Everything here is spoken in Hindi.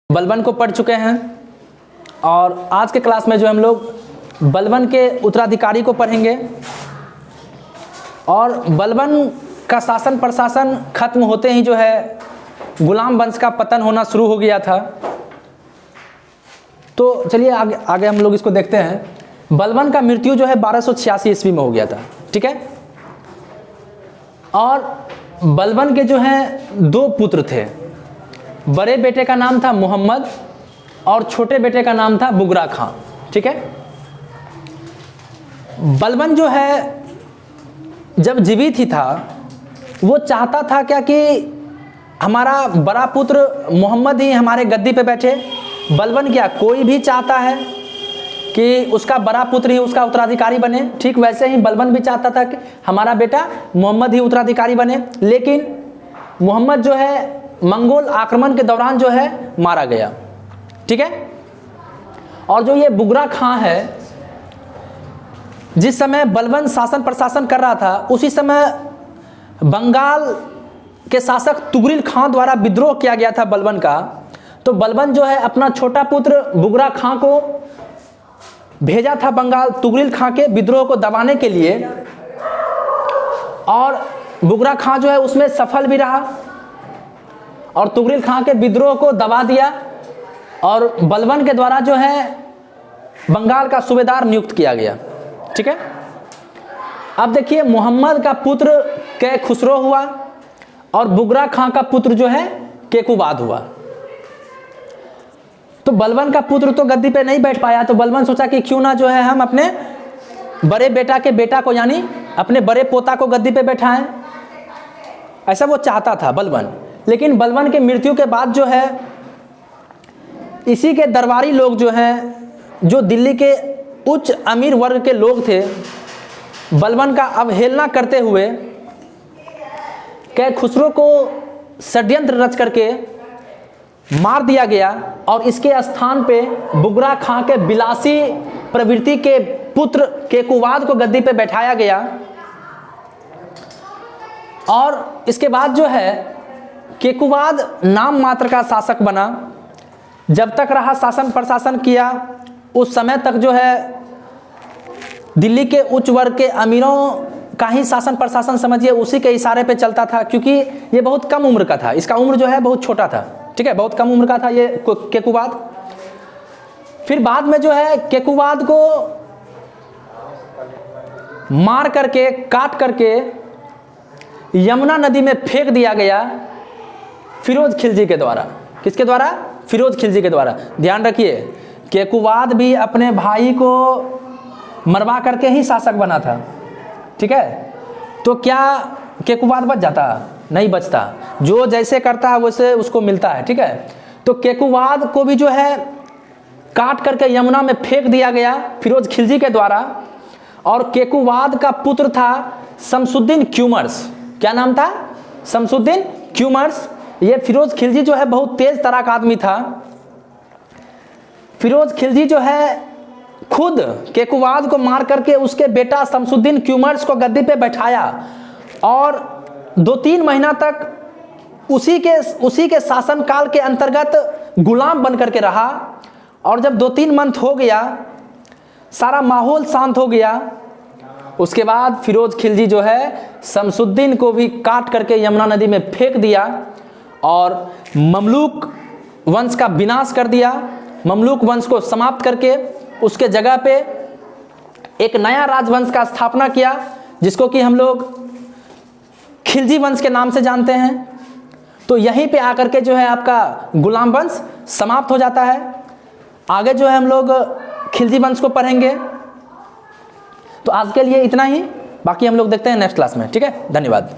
बलबन को पढ़ चुके हैं और आज के क्लास में जो हम लोग बलबन के उत्तराधिकारी को पढ़ेंगे। और बलबन का शासन प्रशासन खत्म होते ही जो है गुलाम वंश का पतन होना शुरू हो गया था। तो चलिए आगे हम लोग इसको देखते हैं। बलबन का मृत्यु जो है 1286 ईस्वी में हो गया था, ठीक है। और बलबन के जो हैं दो पुत्र थे। बड़े बेटे का नाम था मोहम्मद और छोटे बेटे का नाम था बुगरा खां, ठीक है। बलबन जो है जब जीवित ही था वो चाहता था क्या कि हमारा बड़ा पुत्र मोहम्मद ही हमारे गद्दी पे बैठे। बलबन क्या कोई भी चाहता है कि उसका बड़ा पुत्र ही उसका उत्तराधिकारी बने, ठीक वैसे ही बलबन भी चाहता था कि हमारा बेटा मोहम्मद ही उत्तराधिकारी बने। लेकिन मोहम्मद जो है मंगोल आक्रमण के दौरान जो है मारा गया, ठीक है। और जो ये बुगरा खां है, जिस समय बलबन शासन प्रशासन कर रहा था उसी समय बंगाल के शासक तुगरिल खां द्वारा विद्रोह किया गया था बलबन का। तो बलबन जो है अपना छोटा पुत्र बुगरा खां को भेजा था बंगाल तुगरिल खां के विद्रोह को दबाने के लिए। और बुगरा खां जो है उसमें सफल भी रहा और तुगरिल खां के विद्रोह को दबा दिया और बलबन के द्वारा जो है बंगाल का सूबेदार नियुक्त किया गया, ठीक है। अब देखिए मोहम्मद का पुत्र कै खुसरो हुआ और बुगरा खां का पुत्र जो है केकुबाद हुआ। तो बलबन का पुत्र तो गद्दी पे नहीं बैठ पाया, तो बलबन सोचा कि क्यों ना जो है हम अपने बड़े बेटा के बेटा को यानी अपने बड़े पोता को गद्दी पे बैठाएं। ऐसा वो चाहता था बलबन। लेकिन बलबन के मृत्यु के बाद जो है इसी के दरबारी लोग जो हैं, जो दिल्ली के उच्च अमीर वर्ग के लोग थे, बलबन का अवहेलना करते हुए कै खुसरो को षड्यंत्र रच करके मार दिया गया और इसके स्थान पे बुगरा खां के विलासी प्रवृत्ति के पुत्र केकुबाद को गद्दी पे बैठाया गया। और इसके बाद जो है केकुबाद नाम मात्र का शासक बना। जब तक रहा शासन प्रशासन किया उस समय तक जो है दिल्ली के उच्च वर्ग के अमीरों का ही शासन प्रशासन समझिए उसी के इशारे पे चलता था, क्योंकि ये बहुत कम उम्र का था। इसका उम्र जो है बहुत छोटा था, ठीक है, बहुत कम उम्र का था ये केकुबाद। फिर बाद में जो है केकुबाद को मार करके काट करके यमुना नदी में फेंक दिया गया फिरोज खिलजी के द्वारा। किसके द्वारा? फिरोज खिलजी के द्वारा। ध्यान रखिए केकुबाद भी अपने भाई को मरवा करके ही शासक बना था, ठीक है। तो क्या केकुबाद बच जाता? नहीं बचता। जो जैसे करता है वैसे उसको मिलता है, ठीक है। तो केकुबाद को भी जो है काट करके यमुना में फेंक दिया गया फिरोज खिलजी के द्वारा। और केकुबाद का पुत्र था शमसुद्दीन क्यूमर्स। क्या नाम था? शमसुद्दीन क्यूमर्स। ये फिरोज खिलजी जो है बहुत तेज तराक आदमी था। फिरोज खिलजी जो है खुद केकुबाद को मार करके उसके बेटा शमसुद्दीन क्यूमर्स को गद्दी पे बैठाया और 2-3 महीना तक उसी के शासन काल के अंतर्गत गुलाम बन करके रहा। और जब 2-3 मंथ हो गया, सारा माहौल शांत हो गया, उसके बाद फिरोज खिलजी जो है शमसुद्दीन को भी काट करके यमुना नदी में फेंक दिया और ममलूक वंश का विनाश कर दिया। ममलूक वंश को समाप्त करके उसके जगह पे एक नया राजवंश का स्थापना किया, जिसको कि हम लोग खिलजी वंश के नाम से जानते हैं। तो यहीं पे आकर के जो है आपका गुलाम वंश समाप्त हो जाता है। आगे जो है हम लोग खिलजी वंश को पढ़ेंगे। तो आज के लिए इतना ही, बाकी हम लोग देखते हैं नेक्स्ट क्लास में, ठीक है। धन्यवाद।